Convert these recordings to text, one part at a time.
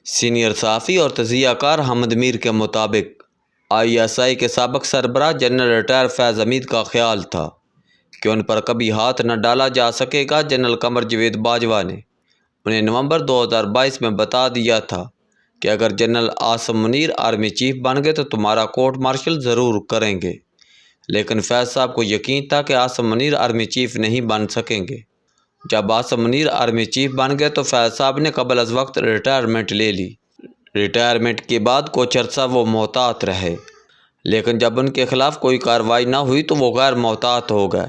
Senior صحافی اور تجزیہ کار حمد میر کے مطابق ISI کے سابق سربراہ جنرل ریٹائر فیض حمید کا خیال تھا کہ ان پر کبھی ہاتھ نہ ڈالا جا سکے گا۔ جنرل قمر جاوید باجوہ نے انہیں نومبر 2022 میں بتا دیا تھا کہ اگر general Asim Munir army chief بن گئے تو تمہارا کورٹ مارشل ضرور کریں گے، لیکن فیض صاحب کو یقین تھا کہ عاصم منیر آرمی چیف نہیں بن سکیں گے۔ جب عاصم منیر آرمی چیف بن گئے تو فیض صاحب نے قبل از وقت ریٹائرمنٹ لے لی۔ ریٹائرمنٹ کے بعد کچھ عرصہ وہ محتاط رہے، لیکن جب ان کے خلاف کوئی کارروائی نہ ہوئی تو وہ غیر محتاط ہو گئے۔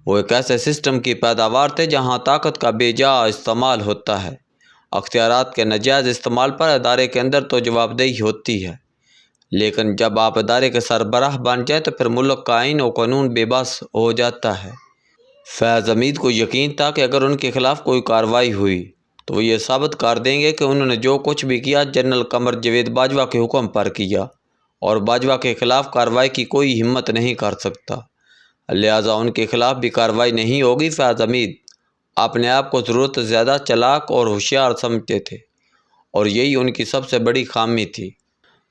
وہ ایک ایسے سسٹم کی پیداوار تھے جہاں طاقت کا بے جا استعمال ہوتا ہے۔ اختیارات کے ناجائز استعمال پر ادارے کے اندر تو جواب دہی ہوتی ہے، لیکن جب آپ ادارے کے سربراہ بن جائیں تو پھر ملک کا آئین و قانون بے بس ہو جاتا ہے۔ فیض حمید کو یقین تھا کہ اگر ان کے خلاف کوئی کارروائی ہوئی تو وہ یہ ثابت کر دیں گے کہ انہوں نے جو کچھ بھی کیا جنرل قمر جاوید باجوہ کے حکم پر کیا، اور باجوہ کے خلاف کارروائی کی کوئی ہمت نہیں کر سکتا، لہٰذا ان کے خلاف بھی کارروائی نہیں ہوگی۔ فیض حمید اپنے آپ کو ضرورت سے زیادہ چالاک اور ہوشیار سمجھتے تھے، اور یہی ان کی سب سے بڑی خامی تھی۔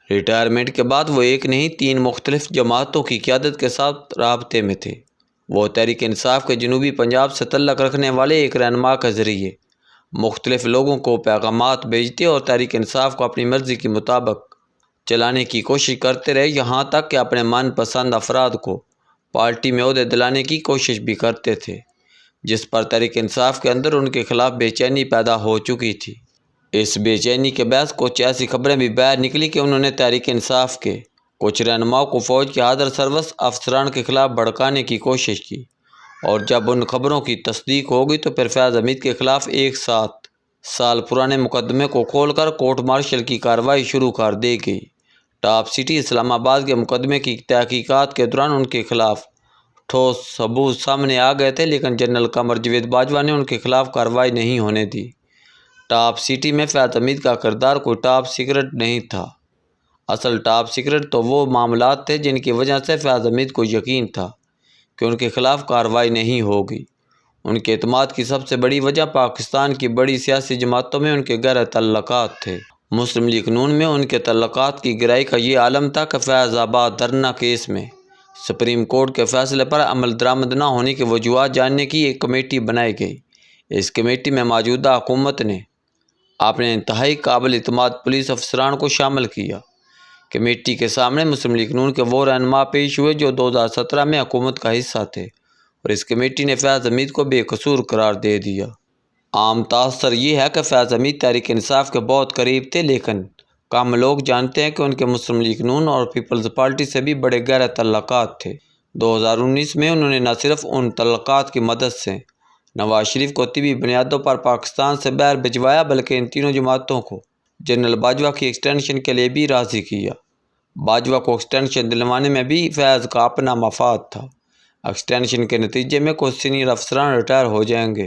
ریٹائرمنٹ کے بعد وہ ایک نہیں 3 مختلف جماعتوں کی قیادت کے ساتھ رابطے میں تھے۔ وہ تحریک انصاف کے جنوبی پنجاب سے تعلق رکھنے والے ایک رہنما کے ذریعے مختلف لوگوں کو پیغامات بھیجتے اور تحریک انصاف کو اپنی مرضی کے مطابق چلانے کی کوشش کرتے رہے، یہاں تک کہ اپنے من پسند افراد کو پارٹی میں عہدے دلانے کی کوشش بھی کرتے تھے، جس پر تحریک انصاف کے اندر ان کے خلاف بے چینی پیدا ہو چکی تھی۔ اس بے چینی کے باعث کچھ ایسی خبریں بھی باہر نکلی کہ انہوں نے تحریک انصاف کے کچھ رہنماؤں کو فوج کے حاضر سربست افسران کے خلاف بھڑکانے کی کوشش کی، اور جب ان خبروں کی تصدیق ہو گئی تو پھر فیض حمید کے خلاف ایک 7 سال پرانے مقدمے کو کھول کر کورٹ مارشل کی کارروائی شروع کر دی گئی۔ ٹاپ سٹی اسلام آباد کے مقدمے کی تحقیقات کے دوران ان کے خلاف ٹھوس ثبوت سامنے آ گئے تھے، لیکن جنرل قمر جاوید باجوہ نے ان کے خلاف کارروائی نہیں ہونے دی۔ ٹاپ سٹی میں فیض حمید کا کردار کوئی ٹاپ سیکرٹ نہیں تھا۔ اصل ٹاپ سیکرٹ تو وہ معاملات تھے جن کی وجہ سے فیض حمید کو یقین تھا کہ ان کے خلاف کارروائی نہیں ہوگی۔ ان کے اعتماد کی سب سے بڑی وجہ پاکستان کی بڑی سیاسی جماعتوں میں ان کے گہرے تعلقات تھے۔ مسلم لیگ نون میں ان کے تعلقات کی گہرائی کا یہ عالم تھا کہ فیض آباد دھرنا کیس میں سپریم کورٹ کے فیصلے پر عمل درآمد نہ ہونے کی وجوہات جاننے کی ایک کمیٹی بنائی گئی۔ اس کمیٹی میں موجودہ حکومت نے اپنے انتہائی قابل اعتماد پولیس افسران کو شامل کیا۔ کمیٹی کے سامنے مسلم لیگ نون کے وہ رہنما پیش ہوئے جو 2017 میں حکومت کا حصہ تھے، اور اس کمیٹی نے فیض حمید کو بے قصور قرار دے دیا۔ عام تاثر یہ ہے کہ فیض حمید تحریک انصاف کے بہت قریب تھے، لیکن کم لوگ جانتے ہیں کہ ان کے مسلم لیگ نون اور پیپلز پارٹی سے بھی بڑے گہرے تعلقات تھے۔ 2019 میں انہوں نے نہ صرف ان تعلقات کی مدد سے نواز شریف کو طبی بنیادوں پر پاکستان سے باہر بھجوایا، بلکہ ان تینوں جماعتوں کو جنرل باجوہ کی ایکسٹینشن کے لیے بھی راضی کیا۔ باجوہ کو ایکسٹینشن دلوانے میں بھی فیض کا اپنا مفاد تھا۔ ایکسٹینشن کے نتیجے میں کچھ سینئر افسران ریٹائر ہو جائیں گے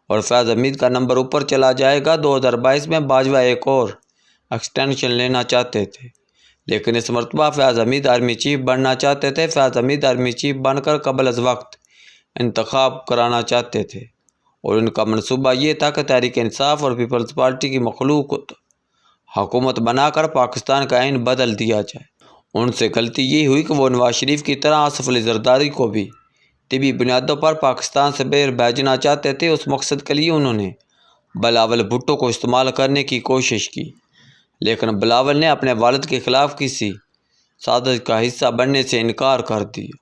اور فیض حمید کا نمبر اوپر چلا جائے گا۔ 2022 میں باجوہ ایک اور ایکسٹینشن لینا چاہتے تھے، لیکن اس مرتبہ فیض حمید آرمی چیف بننا چاہتے تھے۔ فیض حمید آرمی چیف بن کر قبل از وقت انتخاب کرانا چاہتے تھے، اور ان کا منصوبہ یہ تھا کہ تحریک انصاف اور پیپلز پارٹی کی مخلوق حکومت بنا کر پاکستان کا آئین بدل دیا جائے۔ ان سے غلطی یہ ہوئی کہ وہ نواز شریف کی طرح آصف علی زرداری کو بھی طبی بنیادوں پر پاکستان سے باہر بھیجنا چاہتے تھے۔ اس مقصد کے لیے انہوں نے بلاول بھٹو کو استعمال کرنے کی کوشش کی، لیکن بلاول نے اپنے والد کے خلاف کسی سازش کا حصہ بننے سے انکار کر دیا۔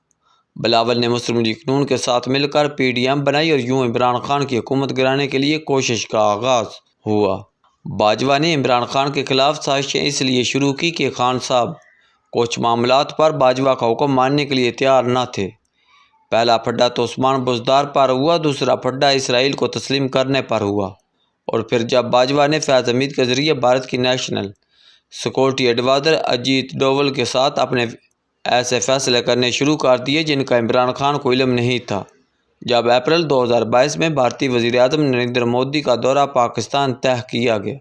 بلاول نے مسلم لیگ نون کے ساتھ مل کر PDM بنائی، اور یوں عمران خان کی حکومت گرانے کے لیے کوشش کا آغاز ہوا۔ باجوہ نے عمران خان کے خلاف سازشیں اس لیے شروع کی کہ خان صاحب کچھ معاملات پر باجوہ کا حکم ماننے کے لیے تیار نہ تھے۔ پہلا پھڈا تو عثمان بزدار پر ہوا، دوسرا پھڈا اسرائیل کو تسلیم کرنے پر ہوا، اور پھر جب باجوہ نے فیض حمید کے ذریعے بھارت کی national security adviser Ajit Doval کے ساتھ اپنے ایسے فیصلے کرنے شروع کر دیے جن کا عمران خان کو علم نہیں تھا۔ جب اپریل 2022 میں بھارتی وزیر اعظم نریندر مودی کا دورہ پاکستان طے کیا گیا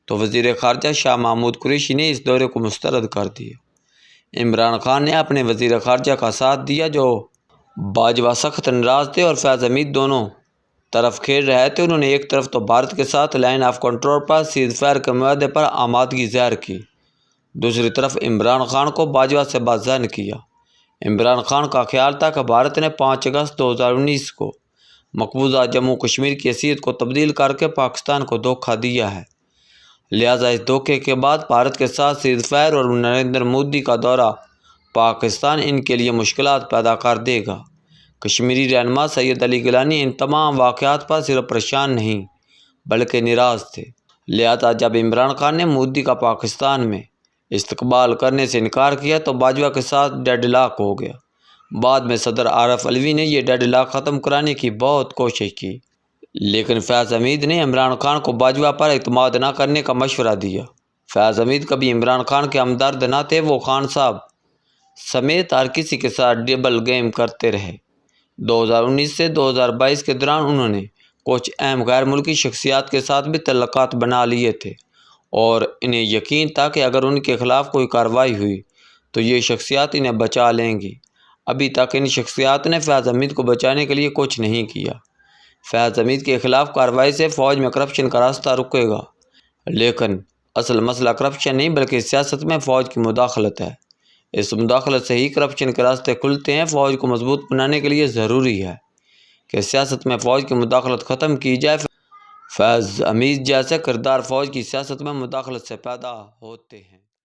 تو وزیر خارجہ شاہ محمود قریشی نے اس دورے کو مسترد کر دیا۔ عمران خان نے اپنے وزیر خارجہ کا ساتھ دیا جو باجوہ سخت ناراض تھے، اور فیض حمید دونوں طرف کھیل رہے تھے۔ انہوں نے ایک طرف تو بھارت کے ساتھ line of control per cease fire کے معاہدے پر آمادگی ظاہر کی، دوسری طرف عمران خان کو باجوہ سے بازذہن کیا۔ عمران خان کا خیال تھا کہ بھارت نے 5 اگست 2019 کو مقبوضہ جموں کشمیر کی حیثیت کو تبدیل کر کے پاکستان کو دھوکہ دیا ہے، لہٰذا اس دھوکے کے بعد بھارت کے ساتھ سیز فائر اور نریندر مودی کا دورہ پاکستان ان کے لیے مشکلات پیدا کر دے گا۔ کشمیری رہنما سید علی گیلانی ان تمام واقعات پر صرف پریشان نہیں بلکہ ناراض تھے، لہٰذا جب عمران خان نے مودی کا پاکستان میں استقبال کرنے سے انکار کیا تو باجوہ کے ساتھ ڈیڈ لاک ہو گیا۔ بعد میں صدر عارف علوی نے یہ ڈیڈ لاک ختم کرانے کی بہت کوشش کی، لیکن فیض حمید نے عمران خان کو باجوہ پر اعتماد نہ کرنے کا مشورہ دیا۔ فیض حمید کبھی عمران خان کے ہمدرد نہ تھے، وہ خان صاحب سمیت ہر کسی کے ساتھ ڈبل گیم کرتے رہے۔ 2019 سے 2022 کے دوران انہوں نے کچھ اہم غیر ملکی شخصیات کے ساتھ بھی تعلقات بنا لیے تھے اور انہیں یقین تھا کہ اگر ان کے خلاف کوئی کارروائی ہوئی تو یہ شخصیات انہیں بچا لیں گی۔ ابھی تک ان شخصیات نے فیض حمید کو بچانے کے لیے کچھ نہیں کیا۔ فیض حمید کے خلاف کارروائی سے فوج میں کرپشن کا راستہ رکے گا، لیکن اصل مسئلہ کرپشن نہیں بلکہ سیاست میں فوج کی مداخلت ہے۔ اس مداخلت سے ہی کرپشن کے راستے کھلتے ہیں۔ فوج کو مضبوط بنانے کے لیے ضروری ہے کہ سیاست میں فوج کی مداخلت ختم کی جائے۔ فیض حمید جیسے کردار فوج کی سیاست میں مداخلت سے پیدا ہوتے ہیں۔